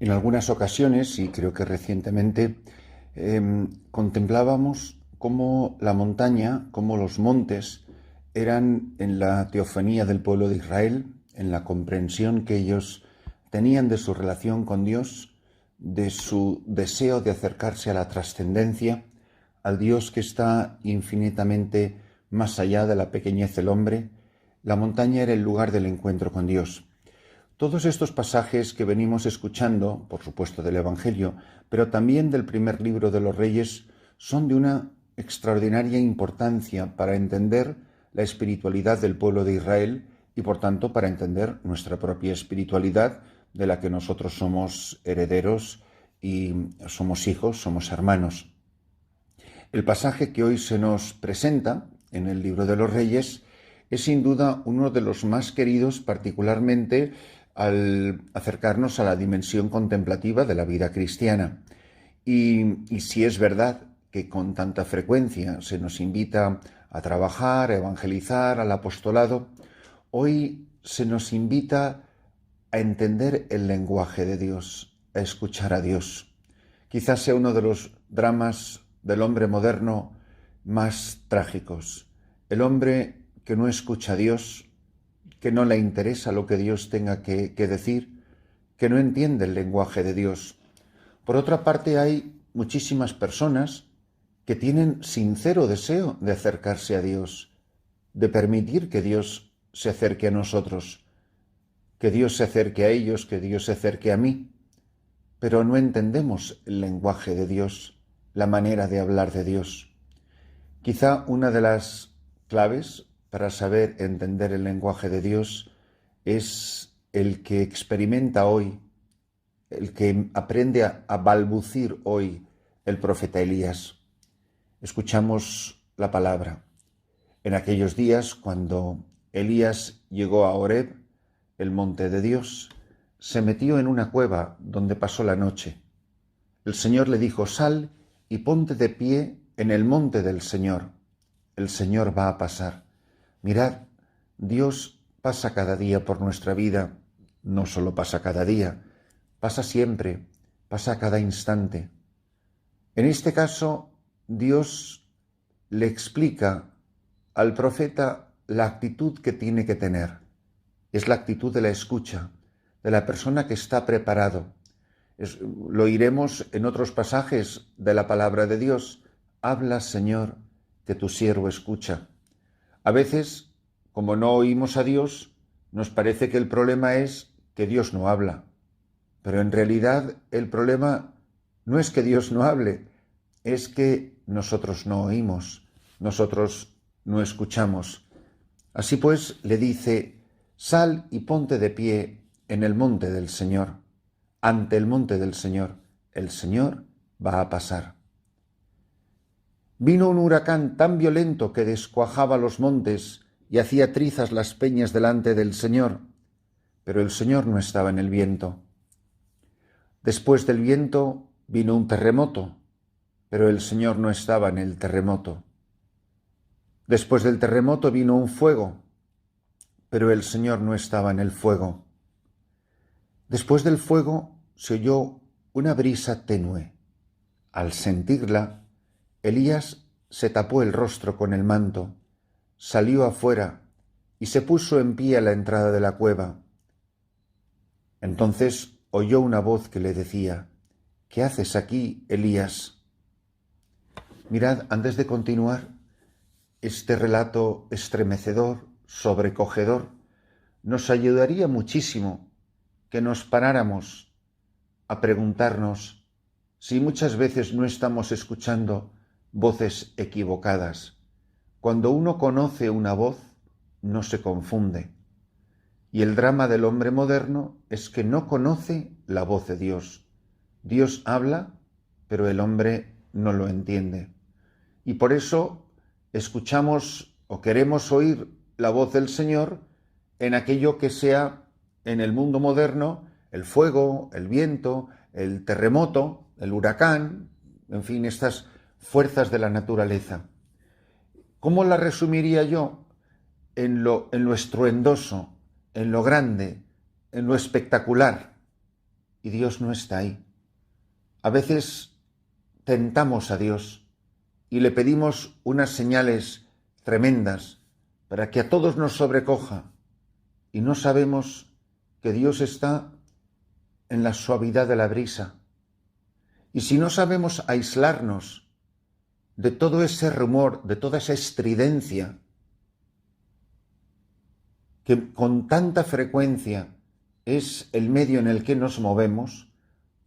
En algunas ocasiones, y creo que recientemente, contemplábamos cómo la montaña, cómo los montes eran en la teofanía del pueblo de Israel, en la comprensión que ellos tenían de su relación con Dios, de su deseo de acercarse a la trascendencia, al Dios que está infinitamente más allá de la pequeñez del hombre. La montaña era el lugar del encuentro con Dios. Todos estos pasajes que venimos escuchando, por supuesto del Evangelio, pero también del primer libro de los Reyes, son de una extraordinaria importancia para entender la espiritualidad del pueblo de Israel y, por tanto, para entender nuestra propia espiritualidad, de la que nosotros somos herederos y somos hijos, somos hermanos. El pasaje que hoy se nos presenta en el libro de los Reyes es sin duda uno de los más queridos, particularmente al acercarnos a la dimensión contemplativa de la vida cristiana. Y si es verdad que con tanta frecuencia se nos invita a trabajar, a evangelizar, al apostolado, hoy se nos invita a entender el lenguaje de Dios, a escuchar a Dios. Quizás sea uno de los dramas del hombre moderno más trágicos. El hombre que no escucha a Dios, que no le interesa lo que Dios tenga que decir, que no entiende el lenguaje de Dios. Por otra parte, hay muchísimas personas que tienen sincero deseo de acercarse a Dios, de permitir que Dios se acerque a nosotros, que Dios se acerque a ellos, que Dios se acerque a mí, pero no entendemos el lenguaje de Dios, la manera de hablar de Dios. Quizá una de las claves para saber entender el lenguaje de Dios es el que experimenta hoy, el que aprende a balbucir hoy el profeta Elías. Escuchamos la palabra. En aquellos días, cuando Elías llegó a Horeb, el monte de Dios, se metió en una cueva donde pasó la noche. El Señor le dijo: sal y ponte de pie en el monte del Señor. El Señor va a pasar. Mirad, Dios pasa cada día por nuestra vida. No solo pasa cada día, pasa siempre, pasa cada instante. En este caso, Dios le explica al profeta la actitud que tiene que tener. Es la actitud de la escucha, de la persona que está preparado. Lo oiremos en otros pasajes de la palabra de Dios. Habla, Señor, que tu siervo escucha. A veces, como no oímos a Dios, nos parece que el problema es que Dios no habla. Pero en realidad el problema no es que Dios no hable, es que nosotros no oímos, nosotros no escuchamos. Así pues, le dice: sal y ponte de pie en el monte del Señor, ante el monte del Señor. El Señor va a pasar. Vino un huracán tan violento que descuajaba los montes y hacía trizas las peñas delante del Señor, pero el Señor no estaba en el viento. Después del viento vino un terremoto, pero el Señor no estaba en el terremoto. Después del terremoto vino un fuego, pero el Señor no estaba en el fuego. Después del fuego se oyó una brisa tenue. Al sentirla, Elías se tapó el rostro con el manto, salió afuera y se puso en pie a la entrada de la cueva. Entonces oyó una voz que le decía: ¿qué haces aquí, Elías? Mirad, antes de continuar, este relato estremecedor, sobrecogedor, nos ayudaría muchísimo que nos paráramos a preguntarnos si muchas veces no estamos escuchando voces equivocadas. Cuando uno conoce una voz, no se confunde. Y el drama del hombre moderno es que no conoce la voz de Dios. Dios habla, pero el hombre no lo entiende. Y por eso escuchamos o queremos oír la voz del Señor en aquello que sea en el mundo moderno el fuego, el viento, el terremoto, el huracán, en fin, estas fuerzas de la naturaleza. ¿Cómo la resumiría yo? En lo estruendoso, en lo grande, en lo espectacular. y Dios no está ahí. A veces tentamos a Dios y le pedimos unas señales tremendas para que a todos nos sobrecoja, y no sabemos que Dios está en la suavidad de la brisa. Y si no sabemos aislarnos de todo ese rumor, de toda esa estridencia que con tanta frecuencia es el medio en el que nos movemos,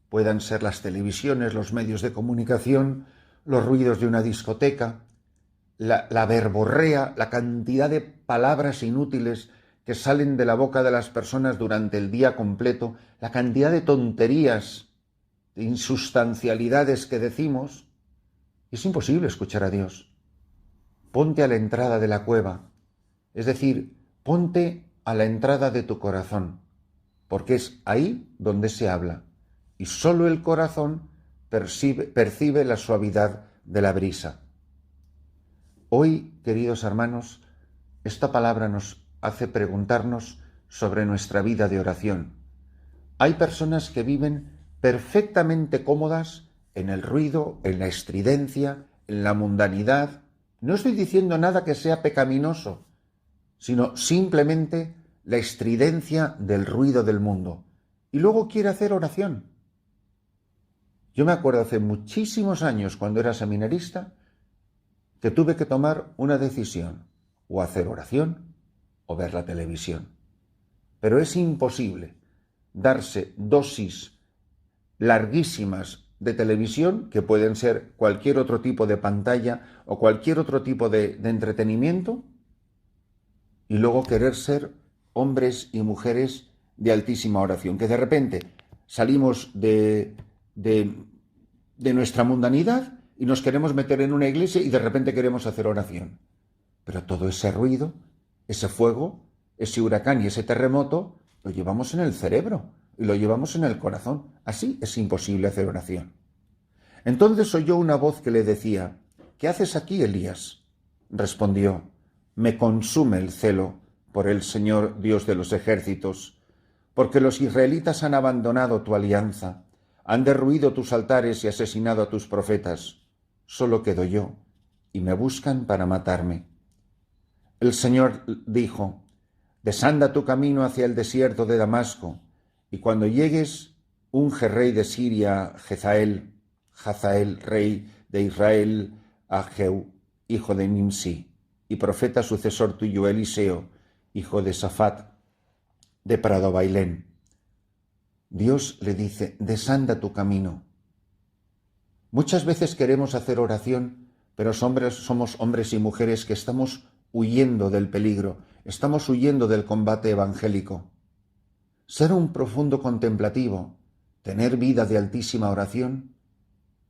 puedan ser las televisiones, los medios de comunicación, los ruidos de una discoteca, la verborrea, la cantidad de palabras inútiles que salen de la boca de las personas durante el día completo, la cantidad de tonterías, de insustancialidades que decimos, es imposible escuchar a Dios. Ponte a la entrada de la cueva, es decir, ponte a la entrada de tu corazón, porque es ahí donde se habla, y solo el corazón percibe la suavidad de la brisa. Hoy, queridos hermanos, esta palabra nos hace preguntarnos sobre nuestra vida de oración. Hay personas que viven perfectamente cómodas en el ruido, en la estridencia, en la mundanidad. No estoy diciendo nada que sea pecaminoso, sino simplemente la estridencia del ruido del mundo. Y luego quiere hacer oración. Yo me acuerdo hace muchísimos años, cuando era seminarista, que tuve que tomar una decisión, o hacer oración o ver la televisión. Pero es imposible darse dosis larguísimas de televisión, que pueden ser cualquier otro tipo de pantalla o cualquier otro tipo de entretenimiento, y luego querer ser hombres y mujeres de altísima oración, que de repente salimos de nuestra mundanidad y nos queremos meter en una iglesia y de repente queremos hacer oración. Pero todo ese ruido, ese fuego, ese huracán y ese terremoto lo llevamos en el cerebro y lo llevamos en el corazón. Así es imposible hacer oración. Entonces oyó una voz que le decía: ¿qué haces aquí, Elías? Respondió: me consume el celo por el Señor Dios de los ejércitos, porque los israelitas han abandonado tu alianza, han derruido tus altares y asesinado a tus profetas. Solo quedo yo, y me buscan para matarme. El Señor dijo: desanda tu camino hacia el desierto de Damasco, y cuando llegues, unge rey de Siria Hazael, rey de Israel, a Jehú, hijo de Nimsi, y profeta sucesor tuyo Eliseo, hijo de Safat, de Prado-Bailén. Dios le dice: desanda tu camino. Muchas veces queremos hacer oración, pero somos hombres y mujeres que estamos huyendo del peligro, estamos huyendo del combate evangélico. Ser un profundo contemplativo, tener vida de altísima oración,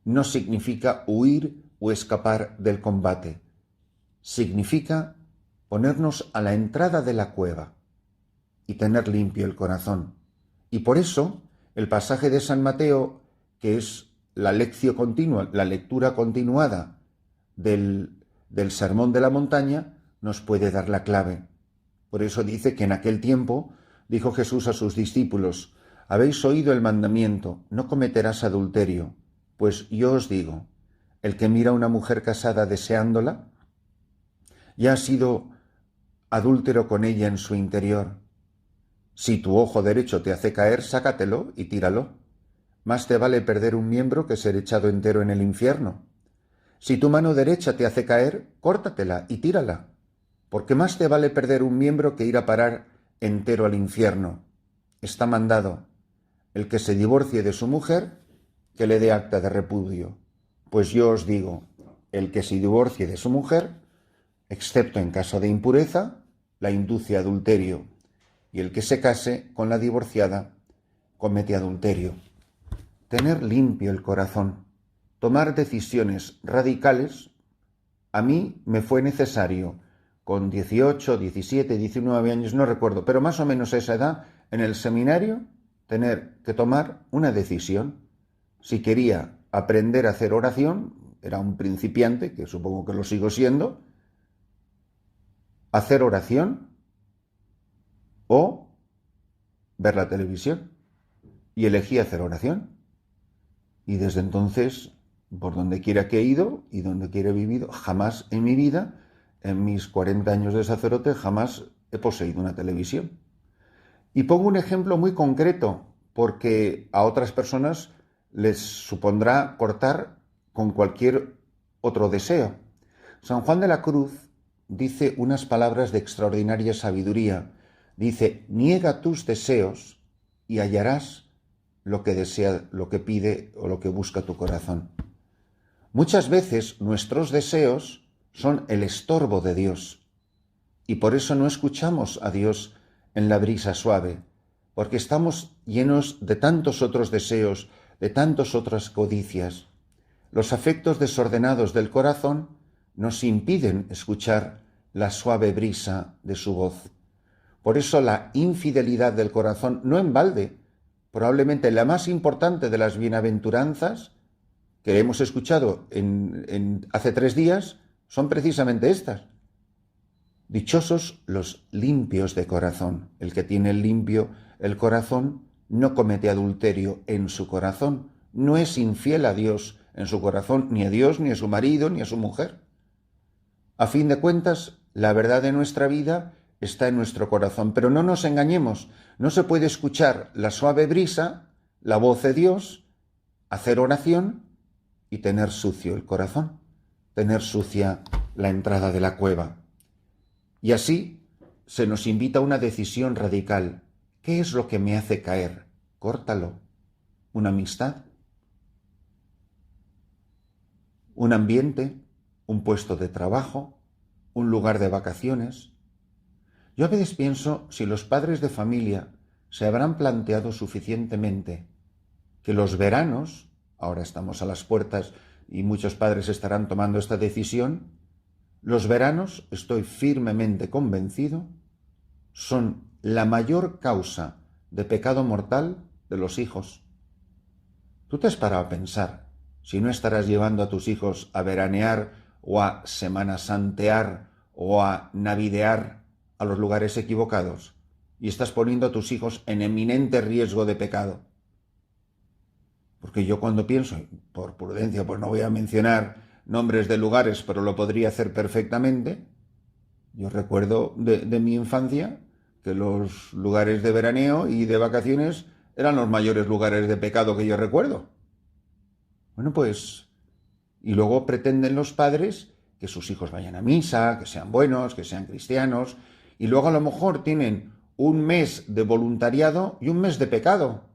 no significa huir o escapar del combate. Significa ponernos a la entrada de la cueva y tener limpio el corazón. Y por eso el pasaje de San Mateo, que es la lección continua, la lectura continuada del Sermón de la Montaña, nos puede dar la clave. Por eso dice que en aquel tiempo dijo Jesús a sus discípulos: habéis oído el mandamiento, no cometerás adulterio. Pues yo os digo, el que mira a una mujer casada deseándola, ya ha sido adúltero con ella en su interior. Si tu ojo derecho te hace caer, sácatelo y tíralo. Más te vale perder un miembro que ser echado entero en el infierno. Si tu mano derecha te hace caer, córtatela y tírala, porque más te vale perder un miembro que ir a parar entero al infierno. Está mandado: el que se divorcie de su mujer, que le dé acta de repudio. Pues yo os digo, el que se divorcie de su mujer, excepto en caso de impureza, la induce a adulterio, y el que se case con la divorciada comete adulterio. Tener limpio el corazón, tomar decisiones radicales. A mí me fue necesario, con 18, 17, 19 años, no recuerdo, pero más o menos a esa edad, en el seminario, tener que tomar una decisión. Si quería aprender a hacer oración, era un principiante, que supongo que lo sigo siendo, hacer oración o ver la televisión. y elegí hacer oración. Y desde entonces, por donde quiera que he ido y donde quiera he vivido, jamás en mi vida, en mis 40 años de sacerdote, jamás he poseído una televisión. Y pongo un ejemplo muy concreto, porque a otras personas les supondrá cortar con cualquier otro deseo. San Juan de la Cruz dice unas palabras de extraordinaria sabiduría. Dice: niega tus deseos y hallarás lo que desea, lo que pide o lo que busca tu corazón. Muchas veces nuestros deseos son el estorbo de Dios y por eso no escuchamos a Dios en la brisa suave, porque estamos llenos de tantos otros deseos, de tantas otras codicias. Los afectos desordenados del corazón nos impiden escuchar la suave brisa de su voz. Por eso la infidelidad del corazón, no en balde, probablemente la más importante de las bienaventuranzas que hemos escuchado hace 3 días, son precisamente estas. Dichosos los limpios de corazón. El que tiene limpio el corazón no comete adulterio en su corazón, no es infiel a Dios en su corazón, ni a Dios, ni a su marido, ni a su mujer. A fin de cuentas, la verdad de nuestra vida está en nuestro corazón, pero no nos engañemos, no se puede escuchar la suave brisa, la voz de Dios, hacer oración y tener sucio el corazón, tener sucia la entrada de la cueva. Y así se nos invita a una decisión radical. ¿Qué es lo que me hace caer? Córtalo. ¿Una amistad? ¿Un ambiente? ¿Un puesto de trabajo? ¿Un lugar de vacaciones? Yo a veces pienso si los padres de familia se habrán planteado suficientemente que los veranos, ahora estamos a las puertas y muchos padres estarán tomando esta decisión, los veranos, estoy firmemente convencido, son la mayor causa de pecado mortal de los hijos. ¿Tú te has parado a pensar si no estarás llevando a tus hijos a veranear o a semanasantear o a navidear a los lugares equivocados y estás poniendo a tus hijos en eminente riesgo de pecado? Porque yo cuando pienso, por prudencia, pues no voy a mencionar nombres de lugares, pero lo podría hacer perfectamente. Yo recuerdo de mi infancia que los lugares de veraneo y de vacaciones eran los mayores lugares de pecado que yo recuerdo. Bueno, pues, y luego pretenden los padres que sus hijos vayan a misa, que sean buenos, que sean cristianos, y luego a lo mejor tienen un mes de voluntariado y un mes de pecado.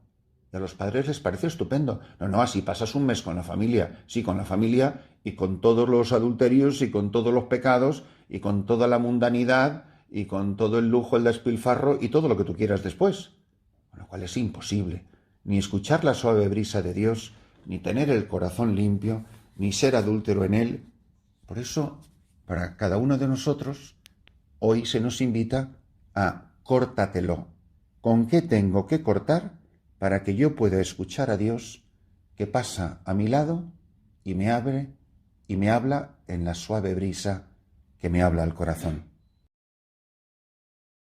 Y a los padres les parece estupendo. No, así pasas un mes con la familia. Sí, con la familia y con todos los adulterios y con todos los pecados y con toda la mundanidad y con todo el lujo, el despilfarro y todo lo que tú quieras después. Con lo cual es imposible ni escuchar la suave brisa de Dios, ni tener el corazón limpio, ni ser adúltero en él. Por eso, para cada uno de nosotros, hoy se nos invita a córtatelo. ¿Con qué tengo que cortar para que yo pueda escuchar a Dios que pasa a mi lado y me abre y me habla en la suave brisa que me habla al corazón?